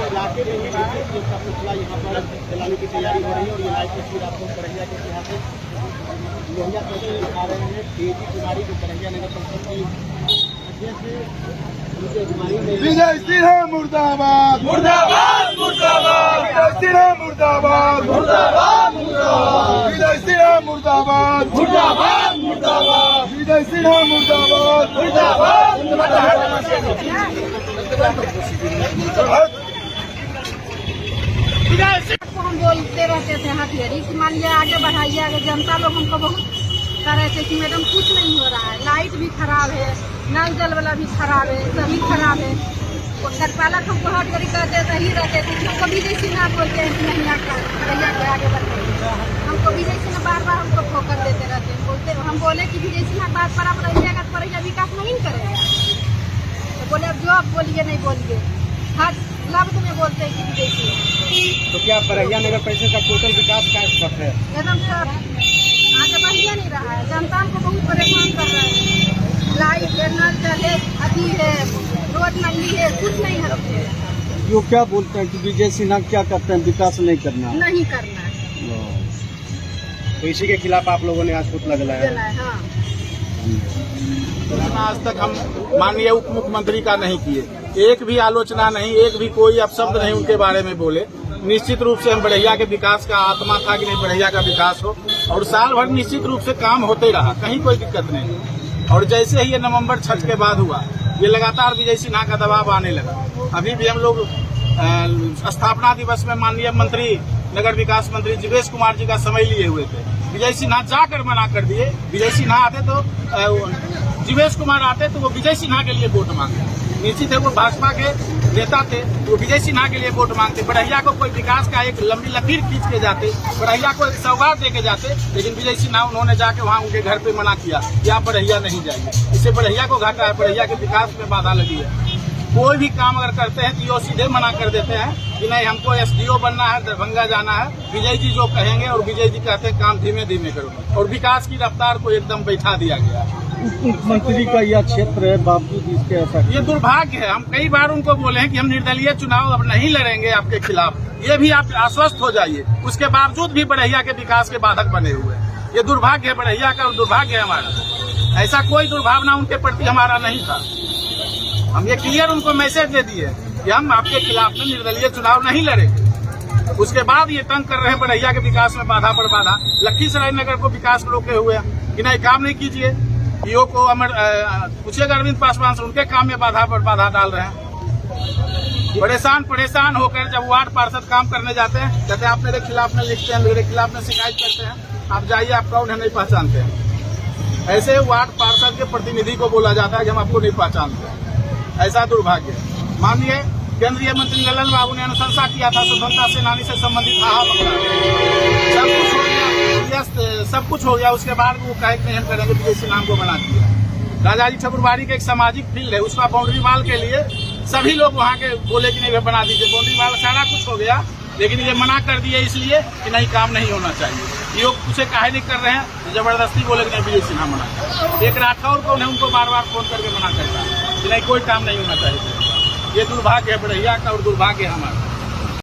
इलाके में का पुतला यहाँ पर जलाने की तैयारी हो रही है और ये लाइव तस्वीर आपको बड़हिया के यहाँ पे लोहिया तस्वीर दिखा रहे हैं। तेजी कुमारी जो बड़हिया नगर परिषद की विजय सिन्हा मुर्दाबाद मुर्दाबाद मुर्दाबाद विजय सिन्हा मुर्दाबाद मुर्दाबाद मुर्दाबाद विजय सिन्हा मुर्दाबाद मुर्दाबाद मुर्दाबाद विजय सिन्हा मुर्दाबाद को हम बोलते रहते थे हथियारी कि मान लिया आगे बढ़ाइए आगे। जनता लोग हमको बहुत कह रहे थे कि मैडम कुछ नहीं हो रहा है, लाइट भी खराब है, नल जल वाला भी खराब है, सभी खराब है। कार्यपालक हमको हर घड़ी कहते रही रहते थे कि हमको विजय सिन्हा बोलते हैं कि नहीं बढ़िया के आगे बढ़ाइए। हमको विजय सिन्हा बार बार हमको ठोकर देते रहते हैं। बोलते हम बोले कि विजय सिन्हा बात पर आप रहिएगा तो बढ़िया विकास नहीं करेगा। तो बोले अब जो आप बोलिए नहीं बोलिए, हर लफ्ज में बोलते हैं कि विजय सिन्हा। तो क्या बड़हिया नगर परिषद का टोटल विकास का पथ है? एकदम सब आगे बढ़िया नहीं रहा है। जनता को बहुत परेशान कर रहे हैं। लाइट है, नल जल है, अभी है, रोड नाली है, कुछ नहीं है। जो क्या बोलते हैं कि विजय सिन्हा क्या करते हैं, विकास नहीं करना नहीं करना है। तो इसी के खिलाफ आप लोगों ने आज पुतला जलाया? हाँ। आज तक हम माननीय उप मुख्यमंत्री का नहीं किए, एक भी आलोचना नहीं, एक भी कोई अपशब्द नहीं उनके बारे में बोले। निश्चित रूप से हम बड़हिया के विकास का आत्मा था कि नहीं बड़हिया का विकास हो, और साल भर निश्चित रूप से काम होते रहा, कहीं कोई दिक्कत नहीं। और जैसे ही ये नवंबर 6 के बाद हुआ, ये लगातार विजय सिन्हा का दबाव आने लगा। अभी भी हम लोग स्थापना दिवस में माननीय मंत्री नगर विकास मंत्री जीवेश कुमार जी का समय लिए हुए थे। विजय सिन्हा जाकर मना कर दिए। विजय सिन्हा आते तो जीवेश कुमार आते तो वो विजय सिन्हा के लिए वोट मांगते। निश्चित है वो भाजपा के नेता थे, वो विजय सिन्हा के लिए वोट मांगते। बड़हिया को कोई विकास का एक लंबी लकीर खींच के जाते, बड़हिया को एक सौगात दे के जाते, लेकिन विजय सिन्हा उन्होंने जाके वहाँ उनके घर पे मना किया कि आप बड़हिया नहीं जाइए। इससे बड़हिया को घाटा है, बड़हिया के विकास में बाधा लगी है। कोई भी काम अगर करते हैं तो वो सीधे मना कर देते हैं कि नहीं हमको एसडीओ बनना है, दरभंगा जाना है। विजय जी जो कहेंगे और विजय जी कहते हैं काम धीमे धीमे करो, और विकास की रफ्तार को एकदम बैठा दिया गया। मुख्यमंत्री का यह क्षेत्र है, बावजूद इसके ऐसा ये दुर्भाग्य है। हम कई बार उनको बोले हैं कि हम निर्दलीय चुनाव अब नहीं लड़ेंगे आपके खिलाफ, ये भी आप आश्वस्त हो जाइए। उसके बावजूद भी बड़हिया के विकास के बाधक बने हुए हैं। ये दुर्भाग्य है बड़हिया का और दुर्भाग्य है हमारा। ऐसा कोई दुर्भावना उनके प्रति हमारा नहीं था। हम ये क्लियर उनको मैसेज दे दिए कि हम आपके खिलाफ में निर्दलीय चुनाव नहीं लड़ेंगे। उसके बाद ये तंग कर रहे हैं बड़हिया के विकास में बाधा पर बाधा। लखीसराय नगर को विकास रोके हुए हैं कि नहीं काम नहीं कीजिए। ईओ को पूछिएगा अरविंद पासवान से, उनके काम में बाधा पर बाधा डाल रहे हैं। परेशान होकर जब वार्ड पार्षद काम करने जाते हैं, कहते हैं आप मेरे खिलाफ में लिखते हैं, मेरे खिलाफ में शिकायत करते हैं, आप जाइए, आप कौन है नहीं पहचानते हैं। ऐसे वार्ड पार्षद के प्रतिनिधि को बोला जाता है कि हम आपको नहीं पहचानते हैं। ऐसा दुर्भाग्य है। माननीय केंद्रीय मंत्री ललन बाबू ने अनुशंसा किया था, स्वतंत्रता सेनानी से संबंधित आहा सब कुछ हो गया, सब कुछ हो गया। उसके बाद वो कहे कि हम करेंगे, विजय सिन्हा को बना दिया। राजा जी ठकुरबाड़ी के एक सामाजिक फील्ड है, उसका बाउंड्री वाल के लिए सभी लोग वहाँ के बोले कि नहीं बना दीजिए बाउंड्री वाल, सारा कुछ हो गया, लेकिन ये मना कर दिए इसलिए कि नहीं काम नहीं होना चाहिए। ये उसे काहे नहीं कर रहे हैं, जबरदस्ती बोले कि नहीं विजय सिन्हा मना। एक राठौर कौन है, उनको बार बार फोन करके मना करता है कि नहीं कोई काम नहीं होना चाहिए। ये दुर्भाग्य है बड़हिया का और दुर्भाग्य है हमारा।